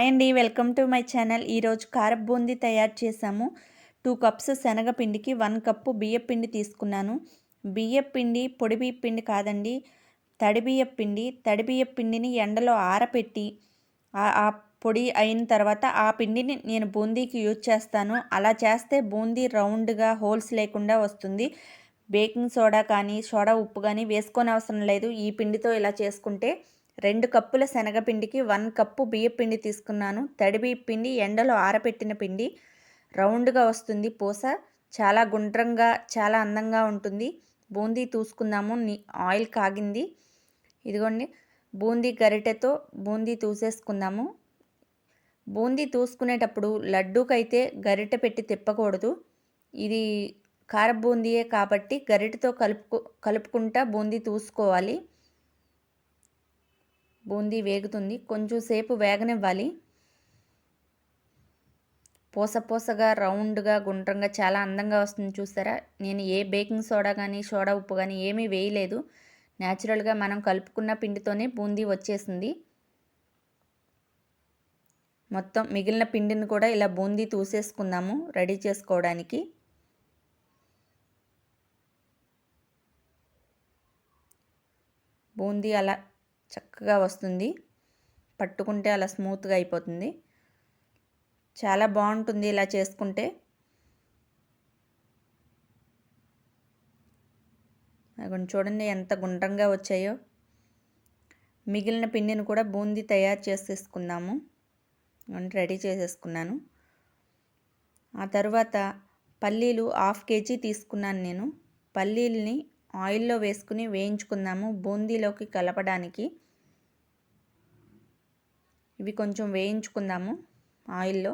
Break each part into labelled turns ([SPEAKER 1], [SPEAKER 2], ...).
[SPEAKER 1] Hi అండి, welcome to my channel. ఈరోజు కారపు బూందీ తయారు చేసాము. 2 కప్స్ శనగపిండికి 1 కప్పు బియ్యపిండి తీసుకున్నాను. బియ్యపిండి పొడి బియ్యపిండి కాదండి, తడి బియ్యపిండి. తడి బియ్యపిండిని ఎండలో ఆరపెట్టి ఆ పొడి అయిన తర్వాత ఆ పిండిని నేను బూందీకి యూజ్ చేస్తాను. అలా చేస్తే బూందీ రౌండ్గా హోల్స్ లేకుండా వస్తుంది. బేకింగ్ సోడా కానీ సోడా ఉప్పు కానీ వేసుకోనవసరం లేదు. ఈ పిండితో ఇలా చేసుకుంటే 2 కప్పుల శనగపిండికి 1 కప్పు బియ్యపిండి తీసుకున్నాను. తడి బియ్యపిండి ఎండలో ఆరబెట్టిన పిండి. రౌండ్గా వస్తుంది పూస. చాలా గుండ్రంగా చాలా అందంగా ఉంటుంది. బూందీ తూసుకుందాము. ఆయిల్ కాగింది. ఇదిగోండి, బూందీ గరిటెతో బూందీ తూసేసుకుందాము. బూందీ తూసుకునేటప్పుడు లడ్డూకైతే గరిటె పెట్టి తిప్పకూడదు. ఇది కారపు బూందీయే కాబట్టి గరిటెతో కలుపుకుంటా బూందీ తూసుకోవాలి. బూందీ వేగుతుంది, కొంచెం సేపు వేగనివ్వాలి. పూసగా రౌండ్గా గుండ్రంగా చాలా అందంగా వస్తుంది. చూసారా, నేను ఏ బేకింగ్ సోడా కానీ సోడా ఉప్పు కానీ ఏమీ వేయలేదు. న్యాచురల్గా మనం కలుపుకున్న పిండితోనే బూందీ వచ్చేసింది. మొత్తం మిగిలిన పిండిని కూడా ఇలా బూందీ తూసేసుకుందాము రెడీ చేసుకోవడానికి. బూందీ అలా చక్కగా వస్తుంది. పట్టుకుంటే అలా స్మూత్గా అయిపోతుంది. చాలా బాగుంటుంది ఇలా చేసుకుంటే. అక్కడ చూడండి ఎంత గుండ్రంగా వచ్చాయో. మిగిలిన పిండిని కూడా బూందీ తయారు చేసేసుకుందాము. రెడీ చేసేసుకున్నాను. ఆ తర్వాత పల్లీలు 1/2 kg తీసుకున్నాను నేను. పల్లీలని ఆయిల్లో వేసుకుని వేయించుకుందాము బూందీలోకి కలపడానికి. ఇవి కొంచెం వేయించుకుందాము ఆయిల్లో.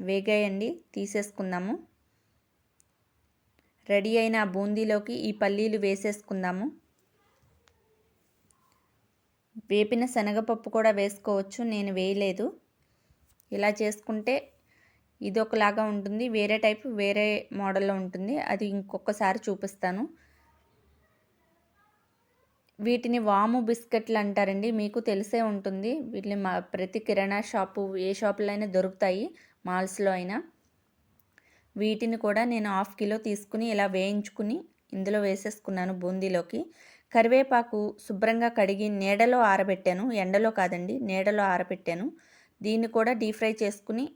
[SPEAKER 1] వేగాయండి, తీసేసుకుందాము. రెడీ అయిన బూందీలోకి ఈ పల్లీలు వేసేసుకుందాము. వేపిన శనగపప్పు కూడా వేసుకోవచ్చు, నేను వేయలేదు. ఇలా చేసుకుంటే ఇది ఒకలాగా ఉంటుంది, వేరే టైపు వేరే మోడల్లో ఉంటుంది. అది ఇంకొకసారి చూపిస్తాను. వీటిని వాము బిస్కెట్లు అంటారండి, మీకు తెలిసే ఉంటుంది. వీటిని ప్రతి కిరాణా షాపు ఏ షాపులో అయినా దొరుకుతాయి, మాల్స్లో అయినా. వీటిని కూడా నేను 1/2 kg తీసుకుని ఇలా వేయించుకుని ఇందులో వేసేసుకున్నాను బూందీలోకి. కరివేపాకు శుభ్రంగా కడిగి నీడలో ఆరబెట్టాను, ఎండలో కాదండి, నీడలో ఆరబెట్టాను. దీన్ని కూడా డీప్ ఫ్రై చేసుకుని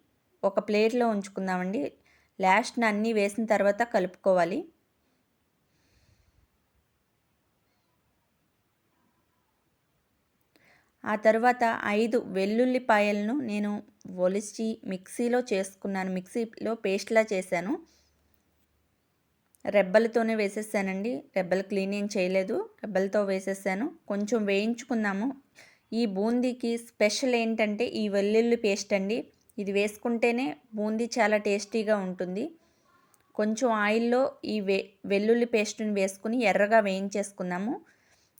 [SPEAKER 1] ఒక ప్లేట్లో ఉంచుకుందామండి. లాస్ట్న అన్నీ వేసిన తర్వాత కలుపుకోవాలి. ఆ తర్వాత 5 వెల్లుల్లిపాయలను నేను ఒలిచి మిక్సీలో చేసుకున్నాను. మిక్సీలో పేస్ట్లా చేశాను. రెబ్బలతోనే వేసేసానండి, రెబ్బలు క్లీన్ ఏం చేయలేదు, రెబ్బలతో వేసేసాను. కొంచెం వేయించుకుందాము. ఈ బూందీకి స్పెషల్ ఏంటంటే ఈ వెల్లుల్లి పేస్ట్ అండి. ఇది వేసుకుంటేనే బూందీ చాలా టేస్టీగా ఉంటుంది. కొంచెం ఆయిల్లో ఈ వెల్లుల్లి పేస్ట్ని వేసుకుని ఎర్రగా వేయించేసుకుందాము.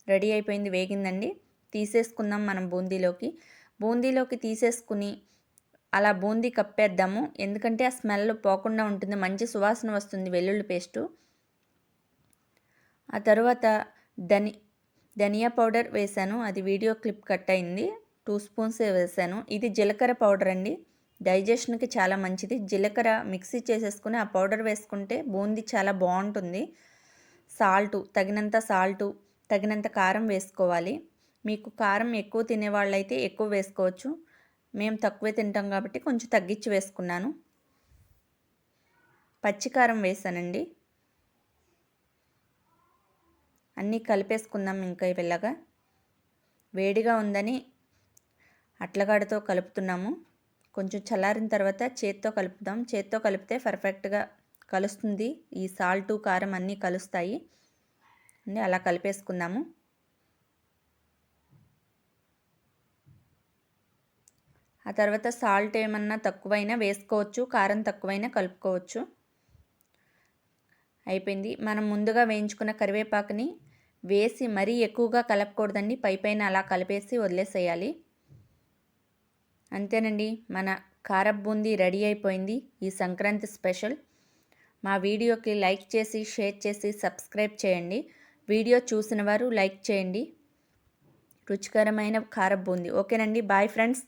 [SPEAKER 1] రెడీ అయిపోయింది, వేగిందండి. తీసేసుకుందాం మనం బూందీలోకి తీసేసుకుని అలా బూందీ కప్పేద్దాము. ఎందుకంటే ఆ స్మెల్ పోకుండా ఉంటుంది, మంచి సువాసన వస్తుంది వెల్లుల్లి పేస్టు. ఆ తర్వాత ధనియా పౌడర్ వేసాను, అది వీడియో క్లిప్ కట్ అయింది. 2 స్పూన్స్ వేసాను. ఇది జీలకర్ర పౌడర్ అండి, డైజెషన్కి చాలా మంచిది. జీలకర్ర మిక్సీ చేసేసుకుని ఆ పౌడర్ వేసుకుంటే బూందీ చాలా బాగుంటుంది. తగినంత కారం వేసుకోవాలి. మీకు కారం ఎక్కువ తినేవాళ్ళైతే ఎక్కువ వేసుకోవచ్చు. మేము తక్కువే తింటాం కాబట్టి కొంచెం తగ్గించి వేసుకున్నాను. పచ్చికారం వేసానండి. అన్నీ కలిపేసుకుందాం. ఇంకా వెళ్ళగా వేడిగా ఉందని అట్లగాడితో కలుపుతున్నాము. కొంచెం చల్లారిన తర్వాత చేత్తో కలుపుదాం. చేత్తో కలిపితే పర్ఫెక్ట్గా కలుస్తుంది. ఈ సాల్టు కారం అన్నీ కలుస్తాయి అండి. అలా కలిపేసుకుందాము. ఆ తర్వాత సాల్ట్ ఏమన్నా తక్కువైనా వేసుకోవచ్చు, కారం తక్కువైనా కలుపుకోవచ్చు. అయిపోయింది. మనం ముందుగా వేయించుకున్న కరివేపాకుని వేసి మరీ ఎక్కువగా కలపకూడదండి, పైన అలా కలిపేసి వదిలేసేయాలి. అంతేనండి, మన కారపు బూందీ రెడీ అయిపోయింది. ఈ సంక్రాంతి స్పెషల్. మా వీడియోకి లైక్ చేసి షేర్ చేసి సబ్స్క్రైబ్ చేయండి. వీడియో చూసిన వారు లైక్ చేయండి. రుచికరమైన కారపు బూందీ. ఓకేనండి. Bye friends.